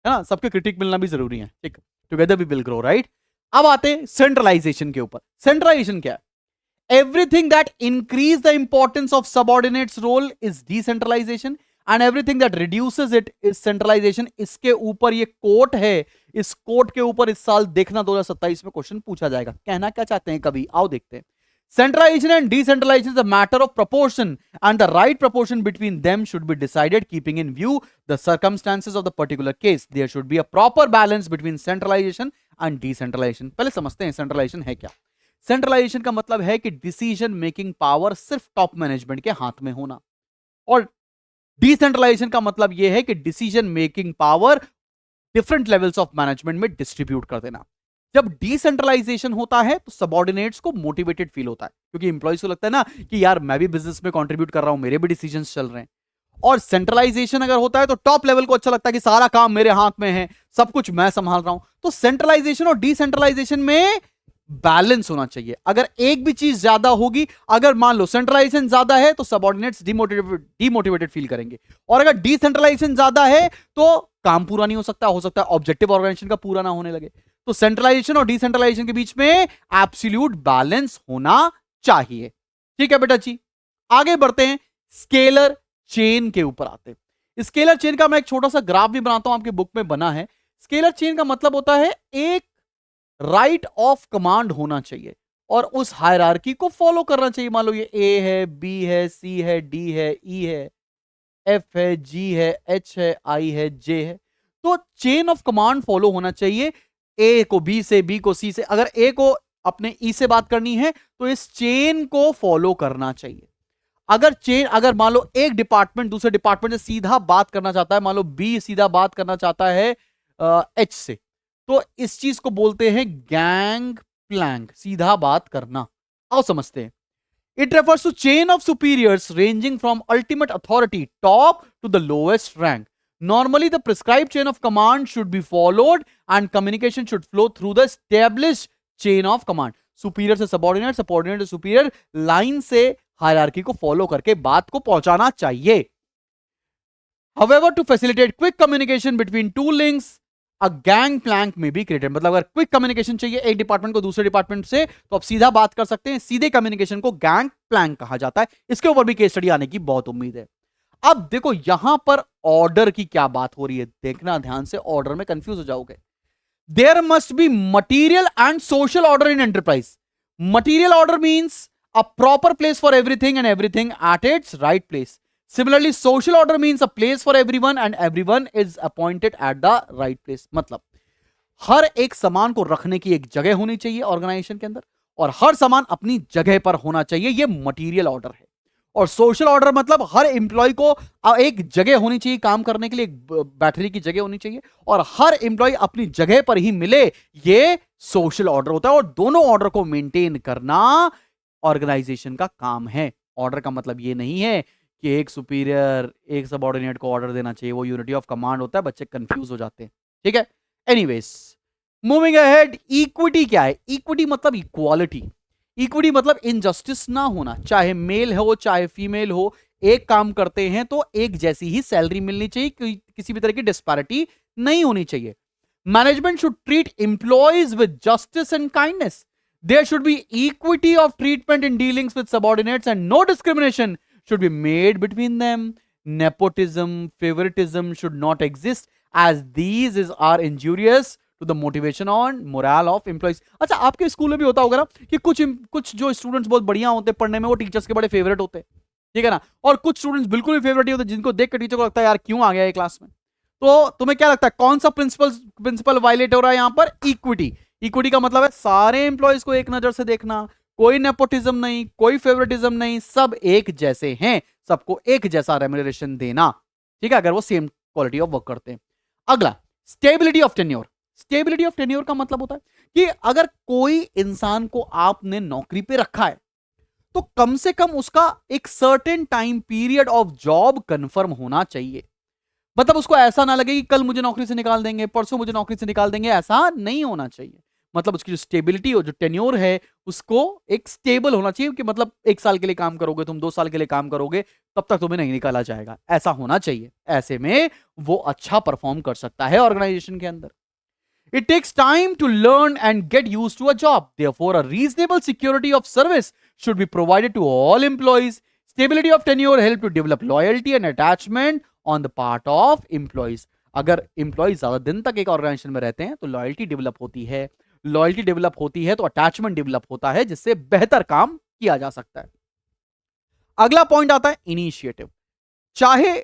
है ना। सबके क्रिटिक मिलना भी जरूरी है, ठीक। Together we will grow, right. अब आते हैं सेंट्रलाइजेशन के ऊपर। सेंट्रलाइजेशन क्या है? Everything that increase the importance of subordinates role is decentralization and everything that reduces it is centralization। इसके ऊपर ये कोट है, इस कोट के ऊपर इस साल देखना 2027 में क्वेश्चन पूछा जाएगा। कहना क्या चाहते हैं कभी, आओ देखते हैं। Centralization and decentralization is a matter of proportion and the right proportion between them should be decided keeping in view the circumstances of the particular case। There should be a proper balance between centralization and decentralization। पहले समझते हैं centralization है क्या। Centralisation का मतलब है कि decision making power सिर्फ टॉप मैनेजमेंट के हाथ में होना, और डिसेंट्रलाइजेशन का मतलब यह है कि decision making power different levels of management में डिस्ट्रीब्यूट कर देना। जब डिसेंट्रलाइजेशन होता है तो सबऑर्डिनेट्स को मोटिवेटेड फील होता है, क्योंकि इंप्लॉइज को लगता है ना कि यार मैं भी बिजनेस में कंट्रीब्यूट कर रहा हूं, मेरे भी डिसीजंस चल रहे हैं। और सेंट्रलाइजेशन अगर होता है तो टॉप लेवल को अच्छा लगता है कि सारा काम मेरे हाथ में है, सब कुछ मैं संभाल रहा हूं। तो सेंट्रलाइजेशन और डिसेंट्रलाइजेशन में बैलेंस होना चाहिए। अगर एक भी चीज ज्यादा होगी, अगर मान लो सेंट्रलाइजेशन ज्यादा है तो सबऑर्डिनेट्स डिमोटिवेटेड फील करेंगे, और अगर डिसेंट्रलाइजेशन ज्यादा है तो काम पूरा नहीं हो सकता है ऑब्जेक्टिव ऑर्गेनाइजेशन का पूरा ना होने लगे। तो सेंट्रलाइजेशन और डिसेंट्रलाइजेशन के बीच में एब्सोल्यूट बैलेंस होना चाहिए, ठीक है बेटा जी। आगे बढ़ते हैं, स्केलर चेन के ऊपर आते हैं। स्केलर चेन का मैं एक छोटा सा ग्राफ भी बनाता हूं, आपकी बुक में बना है। स्केलर चेन का मतलब होता है एक राइट ऑफ कमांड होना चाहिए और उस हायरार्की को फॉलो करना चाहिए। मान लो ये ए है, बी है, सी है, डी है, ई है, एफ है, जी है, एच है, आई है, जे है। तो चेन ऑफ कमांड फॉलो होना चाहिए। ए को बी से, बी को सी से, अगर ए को अपने ई से बात करनी है तो इस चेन को फॉलो करना चाहिए। अगर मान लो एक डिपार्टमेंट दूसरे डिपार्टमेंट से सीधा बात करना चाहता है, मान लो बी सीधा बात करना चाहता है एच से, तो इस चीज को बोलते हैं गैंग प्लैंक, सीधा बात करना। आओ समझते हैं। It refers to chain of superiors ranging from ultimate authority top to the lowest rank. Normally, the prescribed chain of command should be followed and communication should flow through the established chain of command। Superior से subordinate, subordinate से superior, line से hierarchy को follow करके बात को पहुंचाना चाहिए। However, to facilitate quick communication between two links, a gang plank may be created। मतलब अगर क्विक कम्युनिकेशन चाहिए एक डिपार्टमेंट को दूसरे डिपार्टमेंट से, तो आप सीधा बात कर सकते हैं। सीधे कम्युनिकेशन को गैंग प्लैंक कहा जाता है। इसके ऊपर भी केस स्टडी आने की बहुत उम्मीद है। अब देखो यहां पर ऑर्डर की क्या बात हो रही है, देखना ध्यान से, ऑर्डर में कंफ्यूज हो जाओगे। There must be material and social order in enterprise. Material order means a proper place for everything and everything at its right place. Similarly, social order means a place for everyone and everyone is appointed at the right place। मतलब हर एक सामान को रखने की एक जगह होनी चाहिए ऑर्गेनाइजेशन के अंदर, और हर सामान अपनी जगह पर होना चाहिए। ये मटीरियल ऑर्डर है। और सोशल ऑर्डर मतलब हर एम्प्लॉय को एक जगह होनी चाहिए काम करने के लिए, एक बैटरी की जगह होनी चाहिए, और हर एम्प्लॉय अपनी जगह पर ही मिले, ये सोशल ऑर्डर होता है। और दोनों ऑर्डर को मेंटेन करना ऑर्गेनाइजेशन का काम है। ऑर्डर का मतलब ये नहीं है कि एक सुपीरियर एक सबऑर्डिनेट को ऑर्डर देना चाहिए, वो यूनिटी ऑफ कमांड होता है, बच्चे कंफ्यूज हो जाते हैं, ठीक है। एनीवेज, मूविंग अहेड, इक्विटी क्या है? इक्विटी मतलब इक्वालिटी। इक्विटी मतलब इनजस्टिस ना होना, चाहे मेल हो चाहे फीमेल हो, एक काम करते हैं तो एक जैसी ही सैलरी मिलनी चाहिए, किसी भी तरह की डिस्पैरिटी नहीं होनी चाहिए। Management should treat employees with justice and kindness. There should be equity of treatment in dealings with subordinates and no discrimination should be made between them। Nepotism, favoritism should not exist as these are injurious to the motivation and morale of employees। अच्छा, आपके school में भी होता होगा ना कि कुछ जो स्टूडेंट्स बहुत बढ़िया होते हैं पढ़ने में, वो टीचर्स के बड़े फेवरेट होते हैं, ठीक है ना। और कुछ स्टूडेंट्स बिल्कुल भी फेवरेट नहीं होते, जिनको देख कर टीचर को लगता है यार क्यों आ गया ये क्लास में। तो तुम्हें क्या लगता है कौन सा प्रिंसिपल वायलेट हो रहा है यहां पर? इक्विटी। इक्विटी का मतलब है सारे एम्प्लॉयज को एक नजर से देखना, कोई नेपोटिज्म नहीं, कोई फेवरेटिज्म नहीं, सब एक जैसे हैं, सबको एक जैसा रेम्यूनरेशन देना, ठीक है, अगर वो सेम क्वालिटी ऑफ वर्क करते हैं। अगला, stability of tenure. Stability of tenure का मतलब होता है कि अगर कोई इंसान को आपने नौकरी पे रखा है तो कम से कम उसका एक certain time period of job confirm होना चाहिए। मतलब उसको ऐसा ना लगे कि कल मुझे नौकरी से निकाल देंगे, परसों मुझे नौकरी से निकाल देंगे, ऐसा नहीं होना चाहिए। मतलब उसकी जो स्टेबिलिटी हो, जो टेन्योर है, उसको एक स्टेबल होना चाहिए कि मतलब 1 साल के लिए काम करोगे तुम, 2 साल के लिए काम करोगे, तब तक तुम्हें नहीं निकाला जाएगा, ऐसा होना चाहिए। ऐसे में वो अच्छा परफॉर्म कर सकता है ऑर्गेनाइजेशन के अंदर। It takes time to learn and get used to a job. Therefore, a reasonable security of service should be provided to all employees. Stability of tenure help to develop loyalty and attachment on the part of employees. अगर employees ज्यादा दिन तक एक organisation में रहते हैं तो loyalty develop होती है, लॉयल्टी डेवलप होती है तो अटैचमेंट डेवलप होता है, जिससे बेहतर काम किया जा सकता है। अगला पॉइंट आता है इनिशिएटिव। चाहे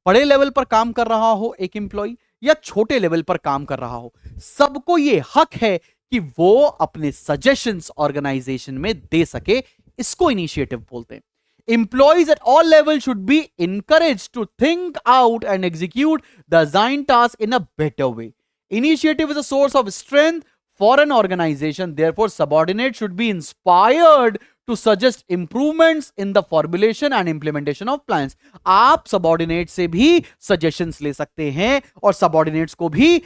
बड़े लेवल पर काम कर रहा हो एक एम्प्लॉय या छोटे लेवल पर काम कर रहा हो, सबको यह हक है कि वो अपने सजेशंस ऑर्गेनाइजेशन में दे सके, इसको इनिशिएटिव बोलते हैं। Employees at all levels should be encouraged to think out and execute the assigned task in a better way. Initiative is a source of strength for an organization. Therefore, subordinates should be inspired to suggest improvements in the formulation and implementation of plans. आप subordinate से भी suggestions ले सकते हैं और subordinates को भी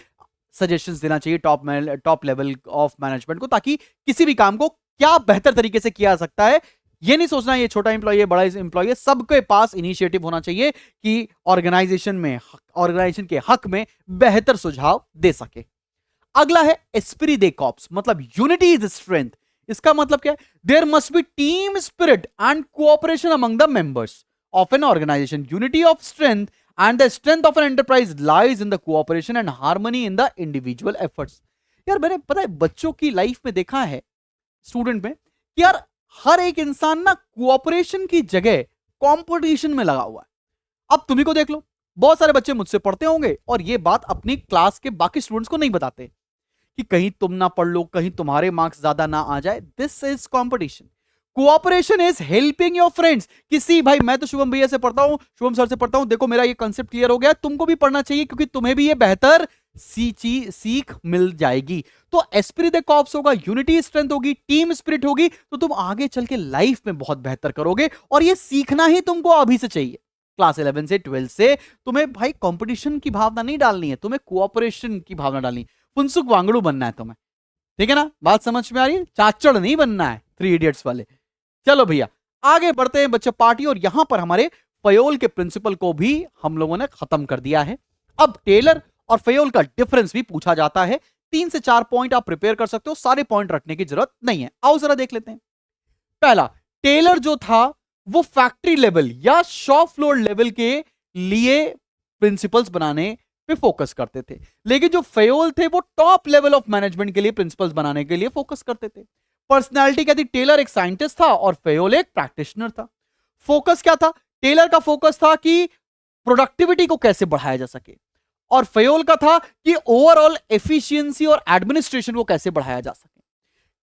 suggestions देना चाहिए टॉप लेवल ऑफ मैनेजमेंट को, ताकि किसी भी काम को क्या बेहतर तरीके से किया जा सकता है। ये नहीं सोचना ये छोटा एम्प्लॉय है, बड़ा एम्प्लॉय है, सबके पास इनिशिएटिव होना चाहिए कि ऑर्गेनाइजेशन के हक में बेहतर सुझाव दे सके। अगला है एस्पिरी दे कॉर्प्स, मतलब यूनिटी इज स्ट्रेंथ। इसका मतलब क्या है? There must be team spirit and cooperation among the members of an organization. Unity of strength and the strength of an enterprise lies in the cooperation and harmony in the individual efforts. यार मैंने पता है बच्चों की life में देखा है, student में, कि यार हर एक इंसान ना कोऑपरेशन की जगह कंपटीशन में लगा हुआ है। अब तुम्ही को देख लो, बहुत सारे बच्चे मुझसे पढ़ते होंगे और ये बात अपनी क्लास के बाकी स्टूडेंट्स को नहीं बताते कि कहीं तुम ना पढ़ लो, कहीं तुम्हारे मार्क्स ज्यादा ना आ जाए। This is competition. Cooperation is helping your friends. किसी भाई मैं तो शुभम भैया से पढ़ता हूं, शुभम सर से पढ़ता हूं, देखो मेरा ये कंसेप्ट क्लियर हो गया, तुमको भी पढ़ना चाहिए क्योंकि तुम्हें भी ये बेहतर सीख मिल जाएगी। तो एस्पिरिट द कॉर्प्स होगा, यूनिटी स्ट्रेंथ होगी, टीम स्पिरिट होगी, तो तुम आगे चल के लाइफ में बहुत बेहतर करोगे। और ये सीखना ही तुमको अभी से चाहिए। क्लास 11 से 12 से तुम्हें भाई कंपटीशन की भावना नहीं डालनी है, तुम्हें कोऑपरेशन की भावना डालनी है। फुनसुक वांगड़ू बनना है तुम्हें, ठीक है ना? बात समझ में आ रही है? चाचड़ नहीं बनना है 3 इडियट्स वाले। चलो भैया आगे बढ़ते हैं बच्चे पार्टी, और यहां पर हमारे फयोल के प्रिंसिपल को भी हम लोगों ने खत्म कर दिया है। अब टेलर और फयोल का डिफरेंस भी पूछा जाता है। 3 से 4 पॉइंट आप प्रिपेयर कर सकते हो, सारे पॉइंट रखने की जरूरत नहीं है। आओ जरा देख लेते हैं। पहला, टेलर जो था वो फैक्ट्री लेवल या शॉप फ्लोर लेवल के लिए प्रिंसिपल्स बनाने पे फोकस करते थे, लेकिन जो फयोल थे वो टॉप लेवल ऑफ मैनेजमेंट के लिए प्रिंसिपल्स बनाने के लिए फोकस करते थे। पर्सनालिटी क्या थी? टेलर एक साइंटिस्ट था और फयोल एक प्रैक्टिशनर था। फोकस क्या था? टेलर का फोकस था कि प्रोडक्टिविटी को कैसे बढ़ाया जा सके, और फयोल का था कि ओवरऑल एफिशिएंसी और एडमिनिस्ट्रेशन को कैसे बढ़ाया जा सके।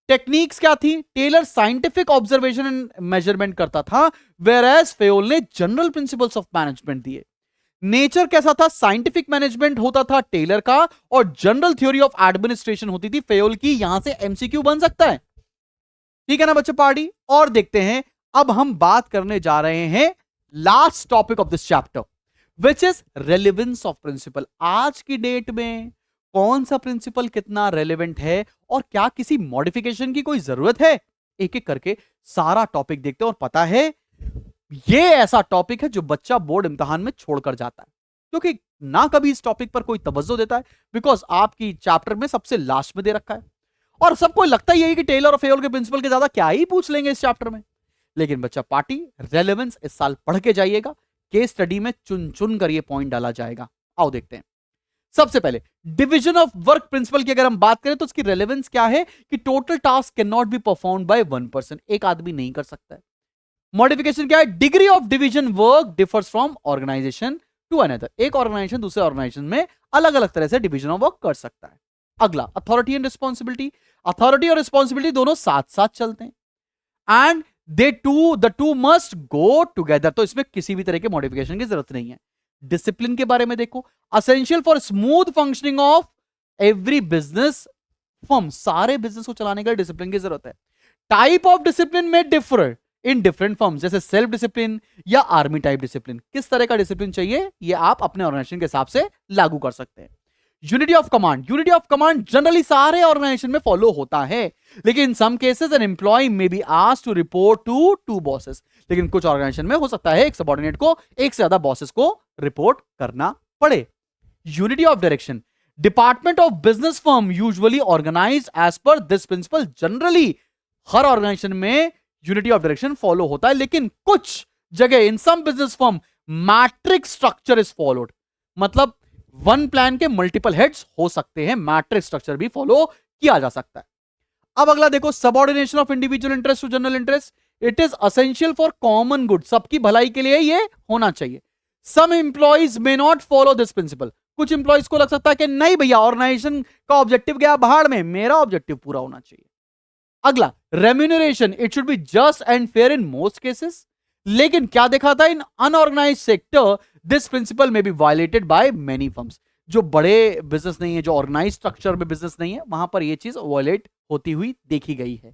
टेक्निक्स क्या थी? Taylor scientific observation and measurement करता था, वेयर एज फयोल ने जनरल प्रिंसिपल्स ऑफ मैनेजमेंट दिए। नेचर कैसा था? साइंटिफिक मैनेजमेंट होता था टेलर का और जनरल थ्योरी ऑफ एडमिनिस्ट्रेशन होती थी फयोल की। यहां से एमसीक्यू बन सकता है, ठीक है ना बच्चे पार्टी? और देखते हैं, अब हम बात करने जा रहे हैं last topic of this chapter, which is relevance of principle. आज की डेट में कौन सा प्रिंसिपल कितना रेलेवेंट है और क्या किसी मॉडिफिकेशन की कोई जरूरत है? एक एक करके सारा टॉपिक देखते हैं। और पता है ये ऐसा टॉपिक है जो बच्चा बोर्ड इम्तिहान में छोड़कर जाता है, क्योंकि ना कभी इस टॉपिक पर कोई तवज्जो देता है, बिकॉज आपकी चैप्टर में सबसे लास्ट में दे रखा है और सबको लगता ही है कि टेलर और फयोल के प्रिंसिपल के ज्यादा क्या ही पूछ लेंगे इस चैप्टर में। लेकिन बच्चा पार्टी, रेलेवेंस इस साल पढ़ के जाइएगा, केस स्टडी में चुन चुन कर ये पॉइंट डाला जाएगा। आओ देखते हैं। सबसे पहले डिवीजन ऑफ वर्क प्रिंसिपल की अगर हम बात करें तो उसकी रेलेवेंस क्या है कि total task can not be performed by 1 person, एक आदमी नहीं कर सकता है। मॉडिफिकेशन क्या है? Degree of division work differs from organization to another. एक ऑर्गेनाइजेशन दूसरे ऑर्गेनाइजेशन में अलग अलग तरह से डिवीजन ऑफ वर्क कर सकता है। अगला, अथॉरिटी एंड रिस्पॉन्सिबिलिटी। अथॉरिटी और रिस्पॉन्सिबिलिटी दोनों साथ साथ चलते हैं। And the two must go together. तो इसमें किसी भी तरह के मॉडिफिकेशन की जरूरत नहीं है। डिसिप्लिन के बारे में देखो, essential for smooth functioning of every business firm. सारे बिजनेस को चलाने के लिए डिसिप्लिन की जरूरत है। टाइप ऑफ डिसिप्लिन में डिफर इन डिफरेंट फर्म्स, जैसे सेल्फ डिसिप्लिन या आर्मी टाइप डिसिप्लिन। किस तरह का डिसिप्लिन चाहिए ये आप अपने ऑर्गेनाइजेशन के हिसाब से लागू कर सकते हैं। Unity of command, unity of command generally सारे ऑर्गेनाइजेशन में फॉलो होता है, लेकिन in some cases an employee may be asked to report to two bosses. लेकिन कुछ ऑर्गेनाइजेशन में हो सकता है एक सबऑर्डिनेट को एक से ज्यादा बॉसेस को रिपोर्ट करना पड़े। Unity of direction, department of business firm usually organise as per this principle. Generally हर ऑर्गेनाइजेशन में यूनिटी ऑफ डायरेक्शन फॉलो होता है, लेकिन कुछ जगह in some business firm matrix structure is followed. मतलब वन प्लान के मल्टीपल हेड्स हो सकते हैं, मैट्रिक्स स्ट्रक्चर भी फॉलो किया जा सकता है। अब अगला देखो, subordination of individual interest to general interest. It is essential for common good, सबकी भलाई के लिए ये होना चाहिए। Some employees may not follow this principle. कुछ एम्प्लॉइज को लग सकता है कि नहीं भैया ऑर्गेनाइजेशन का ऑब्जेक्टिव गया भाड़ में, मेरा ऑब्जेक्टिव पूरा होना चाहिए। अगला remuneration, it should be just and fair in most cases. लेकिन क्या देखा था, in unorganized sector this principle may be violated by many firms. जो बड़े बिजनेस नहीं है, जो ऑर्गेनाइज स्ट्रक्चर में बिजनेस नहीं है, वहां पर यह चीज वायलेट होती हुई देखी गई है।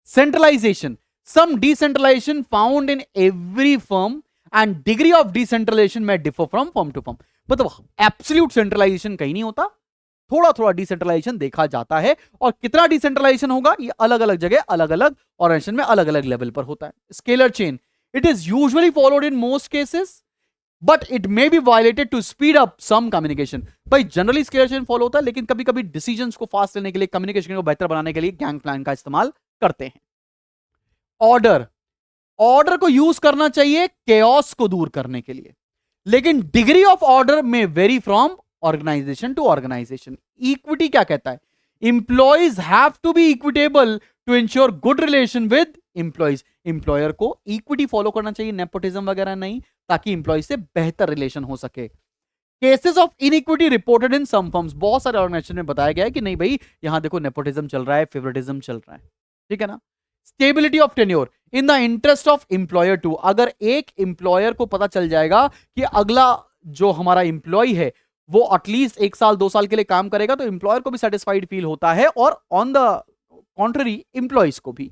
Centralisation, some decentralisation found in every firm and degree of decentralisation may differ from firm to firm. मतलब एब्सोल्यूट सेंट्रलाइजेशन कहीं नहीं होता, थोड़ा थोड़ा डिसेंट्रलाइजेशन देखा जाता है, और कितना डिसेंट्रलाइजेशन होगा ये अलग अलग जगह अलग अलग ऑर्गेनाइजेशन में अलग अलग लेवल पर होता है। Scalar chain, it is usually followed in most cases but it may be violated to speed up some communication. भाई जनरली स्केलर चेन फॉलो होता है, लेकिन कभी कभी डिसीजंस को फास्ट लेने के लिए, कम्युनिकेशन को बेहतर बनाने के लिए गैंग प्लान का इस्तेमाल करते हैं। ऑर्डर, ऑर्डर को यूज करना चाहिए केओस को दूर करने के लिए, लेकिन डिग्री ऑफ ऑर्डर में vary from organization to organization. Equity क्या कहता है, employees have to be equitable to ensure good relation with employees. Employer को इक्विटी फॉलो करना चाहिए, नेपोटिज्म वगैरह नहीं, ताकि इंप्लॉइज से बेहतर रिलेशन हो सके। Cases of inequity reported in some firms, बहुत सारे ऑर्गेनाइजेशन में बताया गया है कि नहीं भाई यहां देखो नेपोटिज्म चल रहा है, फेवरेटिज्म चल रहा है, ठीक है ना। Stability of tenure in the interest of employer too. अगर एक इंप्लॉयर को पता चल जाएगा कि अगला जो हमारा इंप्लॉय है वो एटलीस्ट 1 साल 2 साल के लिए काम करेगा, तो इंप्लॉयर को भी सेटिस्फाइड फील होता है, और ऑन द कॉन्ट्ररी इंप्लॉइज को भी।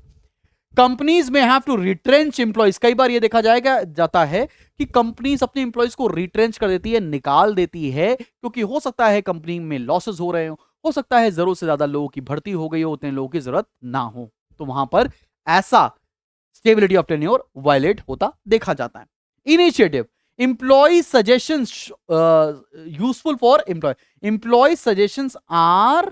कंपनीज में हैव टू रिट्रेंच इंप्लॉइज। कई बार ये देखा जाता है कि कंपनीज अपने इंप्लॉइज को रिट्रेंच कर देती है, निकाल देती है, क्योंकि हो सकता है कंपनी में लॉसेस हो रहे हो सकता है जरूरत से ज्यादा लोगों की भर्ती हो गई हो, उतने लोगों की जरूरत ना हो, तो वहां पर ऐसा स्टेबिलिटी ऑफ टेन्योर वायलेट होता देखा जाता है। Initiative, employee suggestions useful for employer. Employee suggestions are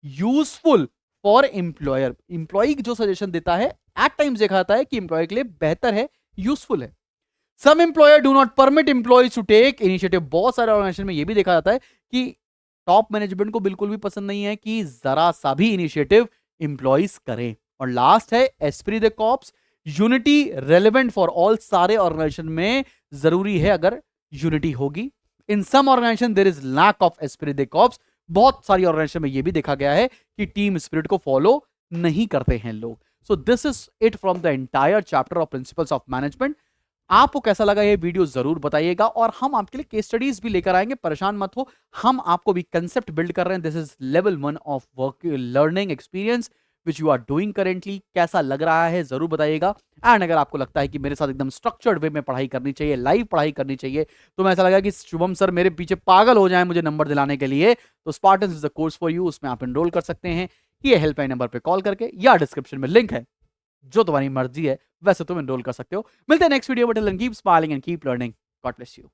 useful for employer. Employee जो सजेशन देता है at times देखा जाता है कि employee के लिए बेहतर है, यूजफुल है। Some employer do not permit employees to take initiative. बहुत सारे ऑर्गेनाइजेशन में यह भी देखा जाता है कि टॉप मैनेजमेंट को बिल्कुल भी पसंद नहीं है कि जरा सा भी इनिशिएटिव एम्प्लॉइज करें। और लास्ट है esprit de corps, unity relevant for all. सारे ऑर्गेनाइजेशन में जरूरी है अगर यूनिटी होगी। In some organisation there is lack of esprit de corps. बहुत सारी ऑर्गेनाइजेशन में यह भी देखा गया है कि टीम स्पिरिट को फॉलो नहीं करते हैं लोग। So this is it from the entire chapter of principles of management. आपको कैसा लगा ये वीडियो जरूर बताइएगा, और हम आपके लिए केस स्टडीज भी लेकर आएंगे, परेशान मत हो। हम आपको भी कंसेप्ट बिल्ड कर रहे हैं। This is level 1 of work learning experience which you are doing currently. कैसा लग रहा है जरूर बताइएगा। एंड अगर आपको लगता है कि मेरे साथ एकदम स्ट्रक्चर्ड वे में पढ़ाई करनी चाहिए, लाइव पढ़ाई करनी चाहिए, तो मैं ऐसा लगा कि शुभम सर मेरे पीछे पागल हो जाए मुझे नंबर दिलाने के लिए, तो Spartans is the course for you. उसमें आप एनरोल कर सकते हैं, ये हेल्पलाइन नंबर पे कॉल करके, या डिस्क्रिप्शन में लिंक है, जो तुम्हारी मर्जी है वैसे तुम एनरोल कर सकते हो। मिलते हैं नेक्स्ट वीडियो में। Till then keep smiling and keep learning. God bless you.